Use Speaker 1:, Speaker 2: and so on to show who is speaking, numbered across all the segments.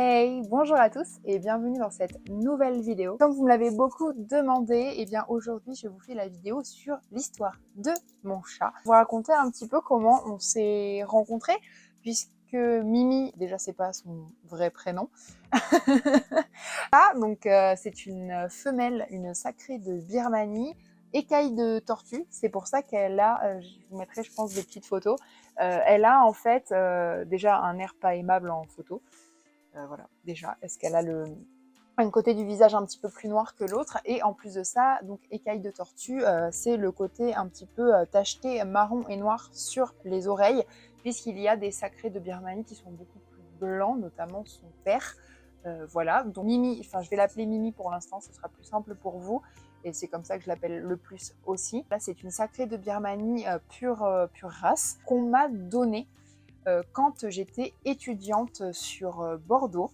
Speaker 1: Hey, bonjour à tous et bienvenue dans cette nouvelle vidéo. Comme vous me l'avez beaucoup demandé, eh bien aujourd'hui je vous fais la vidéo sur l'histoire de mon chat. Je vais vous raconter un petit peu comment on s'est rencontrés, puisque Mimi, déjà c'est pas son vrai prénom. C'est une femelle, une sacrée de Birmanie, écaille de tortue. C'est pour ça qu'elle a, je vous mettrai je pense des petites photos, elle a en fait déjà un air pas aimable en photo. Voilà, déjà, est-ce qu'elle a un côté du visage un petit peu plus noir que l'autre, et en plus de ça, donc écaille de tortue, c'est le côté un petit peu tacheté marron et noir sur les oreilles, puisqu'il y a des sacrés de Birmanie qui sont beaucoup plus blancs, notamment son père. Voilà, donc Mimi, enfin je vais l'appeler Mimi pour l'instant, ce sera plus simple pour vous, et c'est comme ça que je l'appelle le plus aussi. Là, c'est une sacrée de Birmanie pure race qu'on m'a donnée quand j'étais étudiante sur Bordeaux.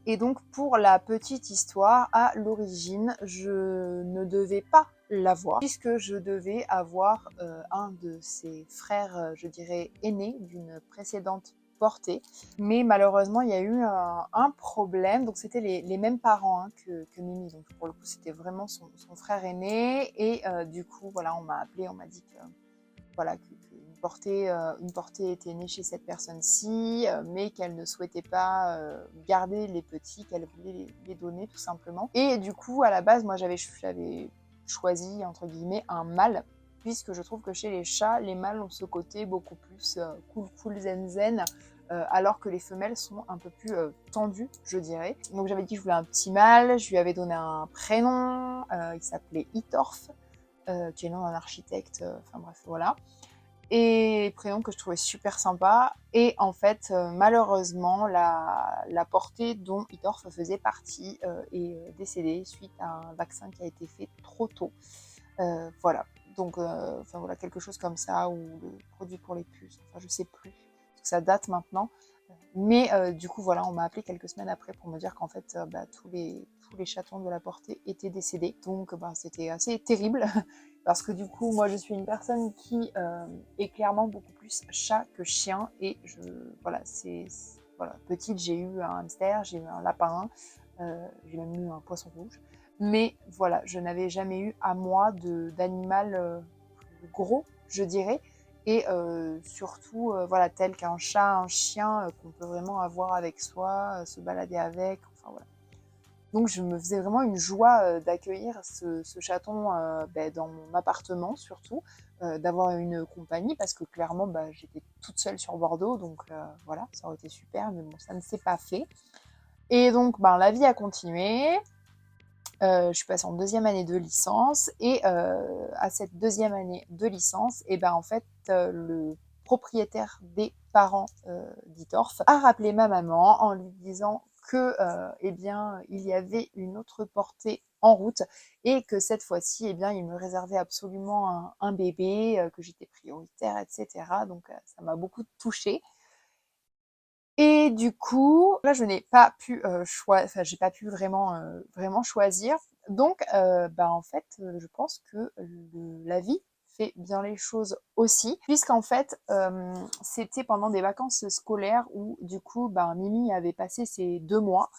Speaker 1: Et donc pour la petite histoire, à l'origine, je ne devais pas l'avoir, puisque je devais avoir un de ses frères, je dirais, aînés d'une précédente portée. Mais malheureusement, il y a eu un problème. Donc c'était les mêmes parents hein, que Mimi. Donc pour le coup, c'était vraiment son frère aîné. Et du coup, voilà, on m'a appelé, on m'a dit que voilà, une portée était née chez cette personne-ci, mais qu'elle ne souhaitait pas garder les petits, qu'elle voulait les donner tout simplement. Et du coup, à la base, moi j'avais choisi, entre guillemets, un mâle, puisque je trouve que chez les chats, les mâles ont ce côté beaucoup plus cool, zen, zen, alors que les femelles sont un peu plus tendues, je dirais. Donc j'avais dit que je voulais un petit mâle, je lui avais donné un prénom, il s'appelait Itorf, qui est le nom d'un architecte, enfin bref, voilà. Et prénom que je trouvais super sympa. Et en fait, malheureusement, la portée dont Itorf faisait partie est décédée suite à un vaccin qui a été fait trop tôt. Voilà. Donc, enfin voilà, quelque chose comme ça, ou le produit pour les puces, enfin je sais plus, parce que ça date maintenant. Mais du coup, voilà, on m'a appelé quelques semaines après pour me dire qu'en fait, tous les chatons de la portée étaient décédés. Donc, c'était assez terrible, parce que du coup, moi, je suis une personne qui est clairement beaucoup plus chat que chien. Et voilà, voilà, petite, j'ai eu un hamster, j'ai eu un lapin, j'ai même eu un poisson rouge. Mais voilà, je n'avais jamais eu à moi d'animal plus gros, je dirais. Et surtout, voilà, tel qu'un chat, un chien qu'on peut vraiment avoir avec soi, se balader avec, enfin voilà. Donc je me faisais vraiment une joie d'accueillir ce chaton dans mon appartement surtout, d'avoir une compagnie, parce que clairement j'étais toute seule sur Bordeaux, donc voilà, ça aurait été super, mais bon, ça ne s'est pas fait. Et donc la vie a continué. Je suis passée en deuxième année de licence, et à cette deuxième année de licence, et en fait, le propriétaire des parents d'Itorf a rappelé ma maman en lui disant que il y avait une autre portée en route, et que cette fois-ci, il me réservait absolument un bébé, que j'étais prioritaire, etc. Donc ça m'a beaucoup touchée. Et du coup, là, je n'ai pas pu j'ai pas pu vraiment choisir. Donc, en fait, je pense que la vie fait bien les choses aussi, puisqu'en fait, c'était pendant des vacances scolaires où, du coup, Mimi avait passé ses 2 mois.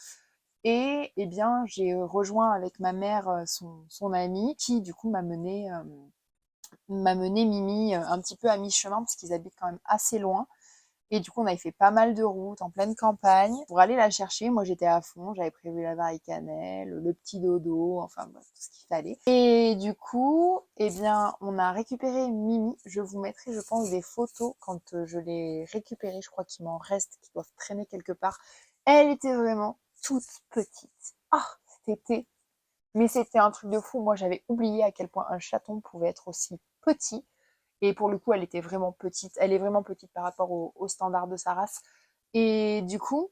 Speaker 1: Et j'ai rejoint avec ma mère son amie, qui, du coup, m'a mené Mimi un petit peu à mi-chemin, parce qu'ils habitent quand même assez loin. Et du coup, on avait fait pas mal de routes en pleine campagne pour aller la chercher. Moi, j'étais à fond, j'avais prévu la varicannelle, le petit dodo, enfin bref, tout ce qu'il fallait. Et du coup, on a récupéré Mimi. Je vous mettrai, je pense, des photos quand je l'ai récupérée. Je crois qu'il m'en reste, qui doivent traîner quelque part. Elle était vraiment toute petite. Ah, mais c'était un truc de fou. Moi, j'avais oublié à quel point un chaton pouvait être aussi petit. Et pour le coup, elle était vraiment petite. Elle est vraiment petite par rapport au standard de sa race. Et du coup,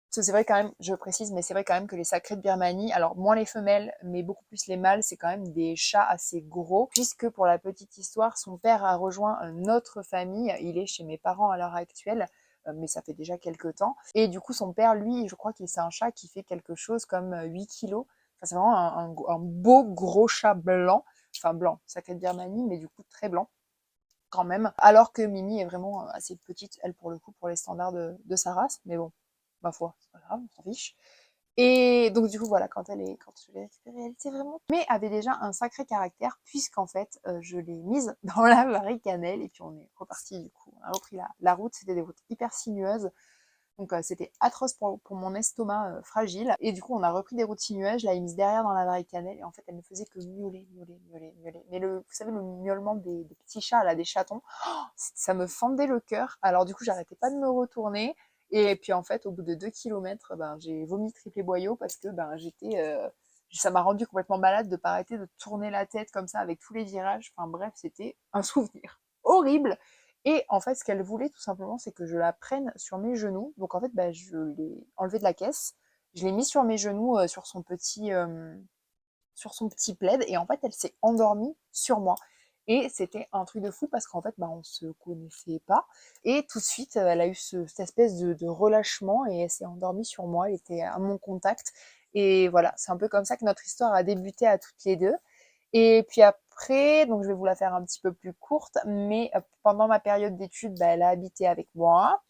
Speaker 1: c'est vrai quand même, je précise, mais c'est vrai quand même que les sacrés de Birmanie, alors moins les femelles, mais beaucoup plus les mâles, c'est quand même des chats assez gros. Puisque pour la petite histoire, son père a rejoint notre famille. Il est chez mes parents à l'heure actuelle, mais ça fait déjà quelques temps. Et du coup, son père, lui, je crois qu'il c'est un chat qui fait quelque chose comme 8 kilos. Enfin, c'est vraiment un beau gros chat blanc. Enfin blanc, sacré de Birmanie, mais du coup très blanc quand même, alors que Mimi est vraiment assez petite, elle, pour le coup, pour les standards de sa race, mais bon. ma foi, c'est pas grave, on s'en fiche. Et donc du coup voilà, quand je l'ai récupérée, elle était vraiment, mais avait déjà un sacré caractère puisqu'en fait je l'ai mise dans la Varie-Cannelle et puis on est reparti du coup, on a repris la route, c'était des routes hyper sinueuses, donc c'était atroce pour mon estomac fragile et du coup on a repris des routes sinueuses, je l'avais mise derrière dans la Varie-Cannelle et en fait elle ne faisait que miauler, miauler, miauler, miauler. Mais vous savez le miaulement des petits chats là, des chatons, ça me fendait le cœur. Alors du coup, j'arrêtais pas de me retourner. Et puis en fait, au bout de 2 kilomètres, ben, j'ai vomi triplé boyau parce que ben, ça m'a rendu complètement malade de pas arrêter de tourner la tête comme ça avec tous les virages. Enfin bref, c'était un souvenir horrible. Et en fait, ce qu'elle voulait tout simplement, c'est que je la prenne sur mes genoux. Donc en fait, ben, je l'ai enlevée de la caisse. Je l'ai mis sur mes genoux, sur son petit plaid et en fait elle s'est endormie sur moi et c'était un truc de fou parce qu'en fait bah, on se connaissait pas et tout de suite elle a eu cette espèce de relâchement et elle s'est endormie sur moi, elle était à mon contact et voilà, c'est un peu comme ça que notre histoire a débuté à toutes les deux. Et puis après, donc je vais vous la faire un petit peu plus courte, mais pendant ma période d'études, bah, elle a habité avec moi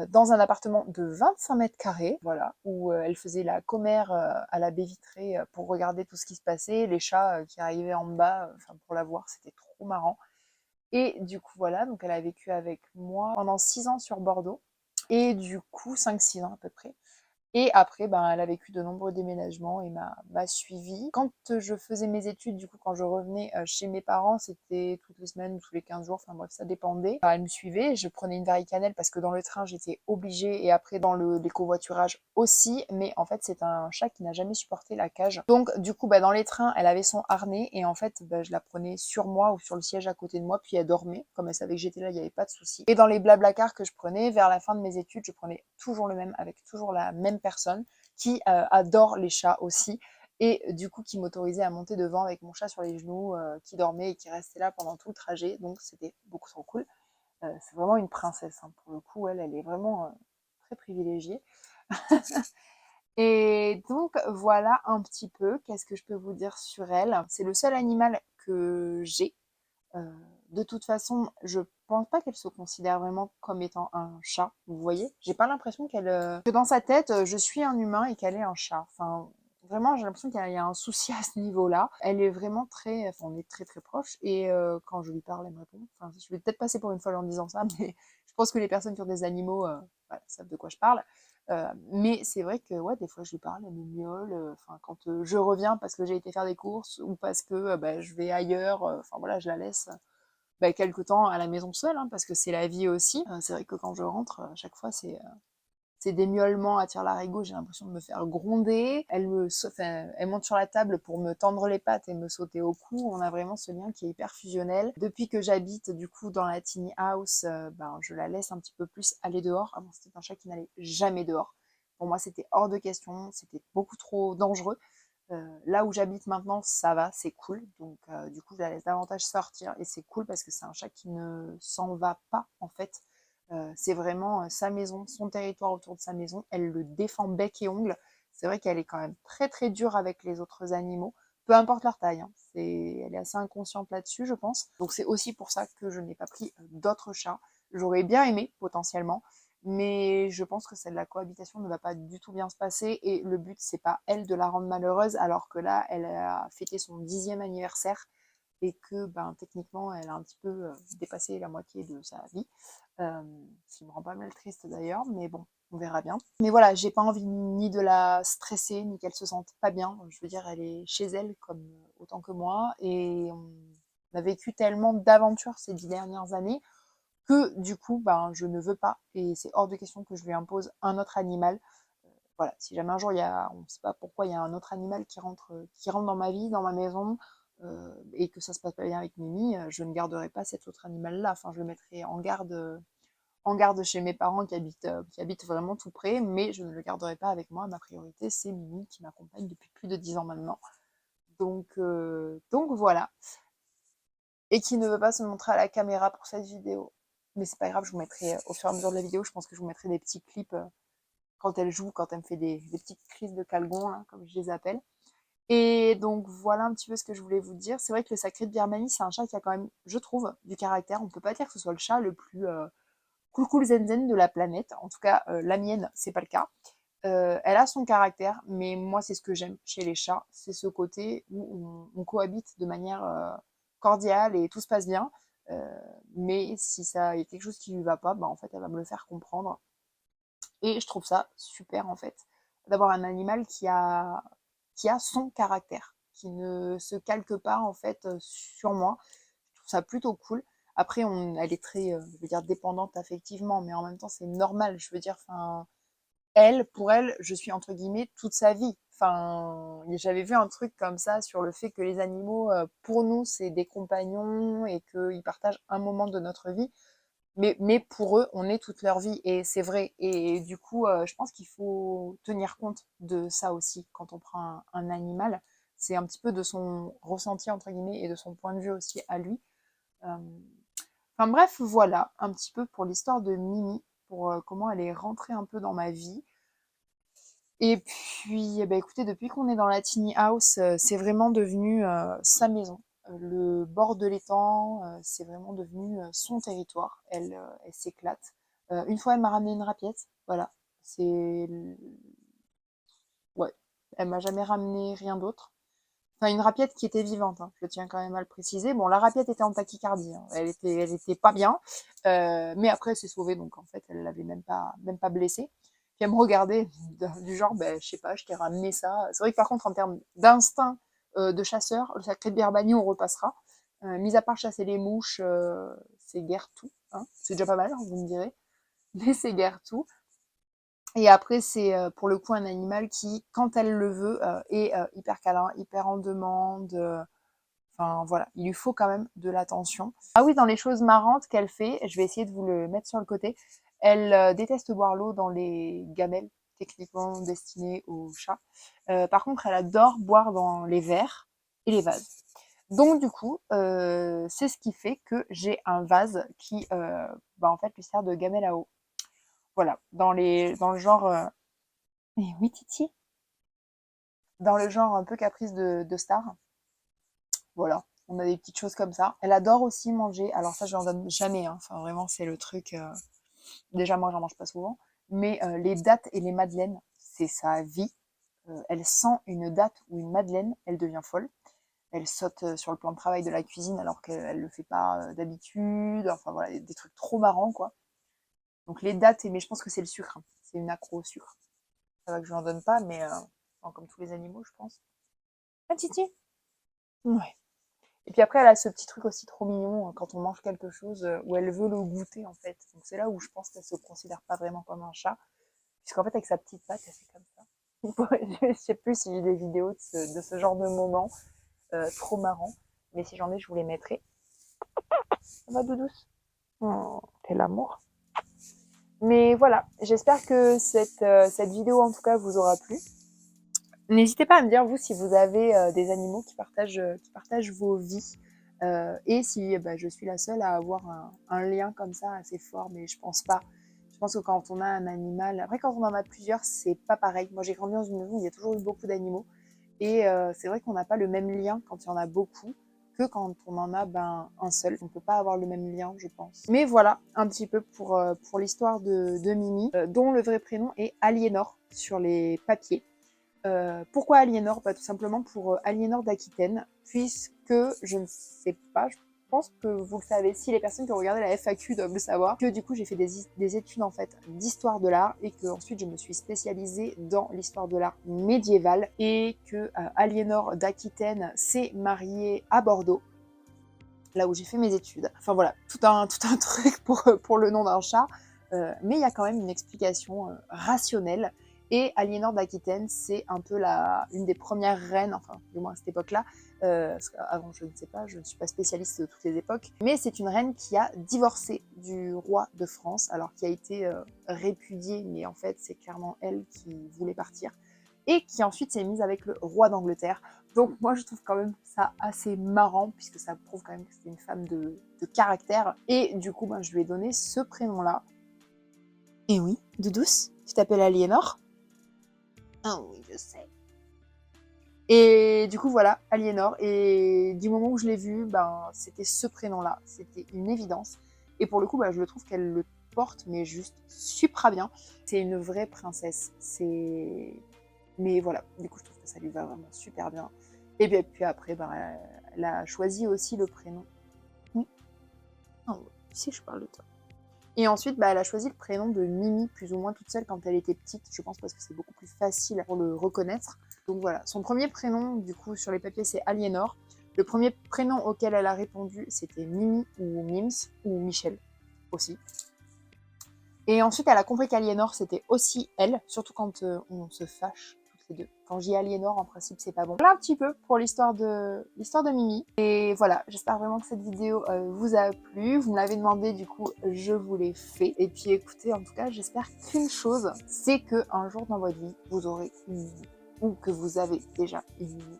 Speaker 1: dans un appartement de 25 mètres carrés, voilà, où elle faisait la commère à la baie vitrée pour regarder tout ce qui se passait, les chats qui arrivaient en bas, pour la voir, c'était trop marrant. Et du coup, voilà, donc elle a vécu avec moi pendant 6 ans sur Bordeaux, et du coup, 5-6 ans à peu près. Et après, ben, elle a vécu de nombreux déménagements et m'a suivie. Quand je faisais mes études, du coup, quand je revenais chez mes parents, c'était toutes les semaines ou tous les 15 jours, enfin bref, ça dépendait. Elle me suivait, je prenais une Varie-Cannelle parce que dans le train, j'étais obligée et après dans les covoiturages aussi. Mais en fait, c'est un chat qui n'a jamais supporté la cage. Donc, du coup, bah, dans les trains, elle avait son harnais et en fait, bah, je la prenais sur moi ou sur le siège à côté de moi, puis elle dormait. Comme elle savait que j'étais là, il n'y avait pas de souci. Et dans les blablacars que je prenais, vers la fin de mes études, je prenais toujours le même, avec toujours la même personne qui adore les chats aussi et du coup qui m'autorisait à monter devant avec mon chat sur les genoux, qui dormait et qui restait là pendant tout le trajet. Donc c'était beaucoup trop cool. C'est vraiment une princesse, hein. Pour le coup, elle est vraiment très privilégiée. Et donc voilà un petit peu, qu'est-ce que je peux vous dire sur elle. C'est le seul animal que j'ai. Euh, de toute façon, je pense pas qu'elle se considère vraiment comme étant un chat. Vous voyez, j'ai pas l'impression que dans sa tête, je suis un humain et qu'elle est un chat. Enfin, vraiment, j'ai l'impression qu'il y a un souci à ce niveau-là. Elle est vraiment enfin, on est très très proches. Et quand je lui parle, elle me répond. Enfin, je vais peut-être passer pour une folle en disant ça, mais je pense que les personnes qui ont des animaux, voilà, savent de quoi je parle. Mais c'est vrai que ouais, des fois je lui parle, elle me miaule. Enfin, quand je reviens parce que j'ai été faire des courses ou parce que bah, je vais ailleurs, enfin voilà, je la laisse bah, quelque temps à la maison seule, hein, parce que c'est la vie aussi. C'est vrai que quand je rentre, à chaque fois c'est des miaulements à tire-larigot, j'ai l'impression de me faire gronder. Enfin, elle monte sur la table pour me tendre les pattes et me sauter au cou. On a vraiment ce lien qui est hyper fusionnel. Depuis que j'habite du coup dans la tiny house, ben, je la laisse un petit peu plus aller dehors. Avant, c'était un chat qui n'allait jamais dehors. Pour moi, c'était hors de question, c'était beaucoup trop dangereux. Là où j'habite maintenant, ça va, c'est cool. Donc, du coup, je la laisse davantage sortir et c'est cool parce que c'est un chat qui ne s'en va pas en fait. C'est vraiment sa maison, son territoire autour de sa maison. Elle le défend bec et ongle. C'est vrai qu'elle est quand même très très dure avec les autres animaux, peu importe leur taille, hein. Elle est assez inconsciente là-dessus, je pense. Donc c'est aussi pour ça que je n'ai pas pris d'autres chats. J'aurais bien aimé potentiellement, mais je pense que celle de la cohabitation ne va pas du tout bien se passer et le but c'est pas elle de la rendre malheureuse alors que là elle a fêté son 10e anniversaire et que ben, techniquement elle a un petit peu dépassé la moitié de sa vie. Ce qui me rend pas mal triste d'ailleurs, mais bon, on verra bien. Mais voilà, j'ai pas envie ni de la stresser, ni qu'elle se sente pas bien. Je veux dire, elle est chez elle comme autant que moi, et on a vécu tellement d'aventures ces 10 dernières années que du coup, ben, je ne veux pas, et c'est hors de question que je lui impose un autre animal. Voilà, si jamais un jour on ne sait pas pourquoi il y a un autre animal qui rentre dans ma vie, dans ma maison, et que ça se passe pas bien avec Mimi, je ne garderai pas cet autre animal-là. Enfin, je le mettrai en garde chez mes parents qui habitent vraiment tout près, mais je ne le garderai pas avec moi. Ma priorité, c'est Mimi qui m'accompagne depuis plus de 10 ans maintenant. Donc voilà. Et qui ne veut pas se montrer à la caméra pour cette vidéo. Mais c'est pas grave, je vous mettrai au fur et à mesure de la vidéo, je pense que je vous mettrai des petits clips quand elle joue, quand elle me fait des petites crises de calgon, là, comme je les appelle. Et donc voilà un petit peu ce que je voulais vous dire. C'est vrai que le sacré de Birmanie, c'est un chat qui a quand même, je trouve, du caractère. On peut pas dire que ce soit le chat le plus cool cool zen zen de la planète. En tout cas, la mienne, c'est pas le cas. Elle a son caractère, mais moi, c'est ce que j'aime chez les chats. C'est ce côté où on cohabite de manière cordiale et tout se passe bien. Mais si ça y a quelque chose qui lui va pas, bah, en fait, elle va me le faire comprendre. Et je trouve ça super, en fait, d'avoir un animal qui a son caractère, qui ne se calque pas, en fait, sur moi. Je trouve ça plutôt cool. Après, elle est très, je veux dire, dépendante affectivement, mais en même temps, c'est normal. Je veux dire, enfin, pour elle, je suis entre guillemets toute sa vie. Enfin, j'avais vu un truc comme ça sur le fait que les animaux, pour nous, c'est des compagnons et qu'ils partagent un moment de notre vie. Mais pour eux, on est toute leur vie et c'est vrai. Et du coup, je pense qu'il faut tenir compte de ça aussi quand on prend un animal. C'est un petit peu de son ressenti, entre guillemets, et de son point de vue aussi à lui. Euh, Enfin bref, voilà un petit peu pour l'histoire de Mimi, pour comment elle est rentrée un peu dans ma vie. Et puis, eh ben, écoutez, depuis qu'on est dans la tiny house, c'est vraiment devenu sa maison. Le bord de l'étang, c'est vraiment devenu son territoire. Elle s'éclate. Une fois, elle m'a ramené une raclette. Voilà. C'est. Ouais. Elle m'a jamais ramené rien d'autre. Enfin, une raclette qui était vivante, hein, je tiens quand même à le préciser. Bon, la raclette était en tachycardie, hein. Elle était pas bien. Mais après, elle s'est sauvée, donc en fait, elle l'avait même pas blessée. Puis elle me regardait du genre, ben, je sais pas, je t'ai ramené ça. C'est vrai que par contre, en termes d'instinct de chasseur, le sacré de Birmanie, on repassera. Mis à part chasser les mouches, c'est guère tout. Hein. C'est déjà pas mal, vous me direz. Mais c'est guère tout. Et après, c'est pour le coup un animal qui, quand elle le veut, est hyper câlin, hyper en demande. Enfin voilà, il lui faut quand même de l'attention. Ah oui, dans les choses marrantes qu'elle fait, je vais essayer de vous le mettre sur le côté. Elle déteste boire l'eau dans les gamelles, techniquement destinées aux chats. Par contre, elle adore boire dans les verres et les vases. Donc du coup, c'est ce qui fait que j'ai un vase qui, bah, en fait, lui sert de gamelle à eau. Voilà, dans le genre... Mais oui, Titi, dans le genre un peu caprice de star. Voilà, on a des petites choses comme ça. Elle adore aussi manger. Alors ça, je n'en donne jamais. Hein. Enfin, vraiment, c'est le truc. Déjà, moi, j'en mange pas souvent. Mais les dattes et les madeleines, c'est sa vie. Elle sent une date ou une madeleine, elle devient folle. Elle saute sur le plan de travail de la cuisine alors qu'elle le fait pas d'habitude. Enfin voilà, des trucs trop marrants quoi. Donc les dattes, mais je pense que c'est le sucre. Hein. C'est une accro au sucre. Ça va que je n'en donne pas, mais enfin, comme tous les animaux, je pense. Ah, Titi. Ouais. Et puis après, elle a ce petit truc aussi trop mignon quand on mange quelque chose où elle veut le goûter en fait. Donc c'est là où je pense qu'elle se considère pas vraiment comme un chat, puisqu'en fait avec sa petite patte, elle fait comme ça. Je sais plus si j'ai des vidéos de ce genre de moment trop marrant, mais si j'en ai, je vous les mettrai. Ça va, Doudous? Oh, t'es l'amour. Mais voilà, j'espère que cette vidéo en tout cas vous aura plu. N'hésitez pas à me dire, vous, si vous avez des animaux qui partagent vos vies. Et si bah, je suis la seule à avoir un lien comme ça assez fort, mais je pense pas. Je pense que quand on a un animal, après quand on en a plusieurs, c'est pas pareil. Moi j'ai grandi dans une maison où il y a toujours eu beaucoup d'animaux. Et c'est vrai qu'on n'a pas le même lien quand il y en a beaucoup que quand on en a un seul. On peut pas avoir le même lien, je pense. Mais voilà, un petit peu pour l'histoire de Mimi, dont le vrai prénom est Aliénor sur les papiers. Pourquoi Aliénor? Tout simplement pour Aliénor d'Aquitaine, puisque je ne sais pas, je pense que vous le savez, si les personnes qui ont regardé la FAQ doivent le savoir, que du coup j'ai fait des études en fait d'histoire de l'art et que ensuite je me suis spécialisée dans l'histoire de l'art médiéval et que Aliénor d'Aquitaine s'est mariée à Bordeaux, là où j'ai fait mes études. Enfin voilà, tout un truc pour le nom d'un chat, mais il y a quand même une explication rationnelle. Et Aliénor d'Aquitaine, c'est un peu une des premières reines, enfin du moins à cette époque-là, parce qu'avant je ne sais pas, je ne suis pas spécialiste de toutes les époques, mais c'est une reine qui a divorcé du roi de France, alors qui a été répudiée, mais en fait c'est clairement elle qui voulait partir, et qui ensuite s'est mise avec le roi d'Angleterre. Donc moi je trouve quand même ça assez marrant, puisque ça prouve quand même que c'était une femme de caractère, et du coup je lui ai donné ce prénom-là. Et oui, Doudous, tu t'appelles Aliénor? Ah oui, je sais. Et du coup, voilà, Aliénor. Et du moment où je l'ai vue, c'était ce prénom-là. C'était une évidence. Et pour le coup, je le trouve qu'elle le porte, mais juste super bien. C'est une vraie princesse. Mais voilà, du coup, je trouve que ça lui va vraiment super bien. Et puis après, bah, elle a choisi aussi le prénom. Oui. Ah ouais, si je parle de toi. Et ensuite, bah, elle a choisi le prénom de Mimi, plus ou moins toute seule quand elle était petite, je pense parce que c'est beaucoup plus facile pour le reconnaître. Donc voilà, son premier prénom, du coup, sur les papiers, c'est Aliénor. Le premier prénom auquel elle a répondu, c'était Mimi ou Mims, ou Michel aussi. Et ensuite, elle a compris qu'Aliénor, c'était aussi elle, surtout quand on se fâche toutes les deux. Quand je dis Aliénor, en principe, c'est pas bon. Voilà un petit peu pour l'histoire de Mimi. Et voilà, j'espère vraiment que cette vidéo vous a plu. Vous me l'avez demandé, du coup, je vous l'ai fait. Et puis écoutez, en tout cas, j'espère qu'une chose, c'est qu'un jour dans votre vie, vous aurez une Mimi. Ou que vous avez déjà une Mimi.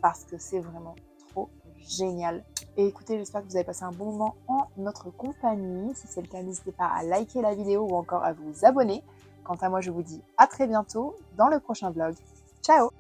Speaker 1: Parce que c'est vraiment trop génial. Et écoutez, j'espère que vous avez passé un bon moment en notre compagnie. Si c'est le cas, n'hésitez pas à liker la vidéo ou encore à vous abonner. Quant à moi, je vous dis à très bientôt dans le prochain vlog. Ciao!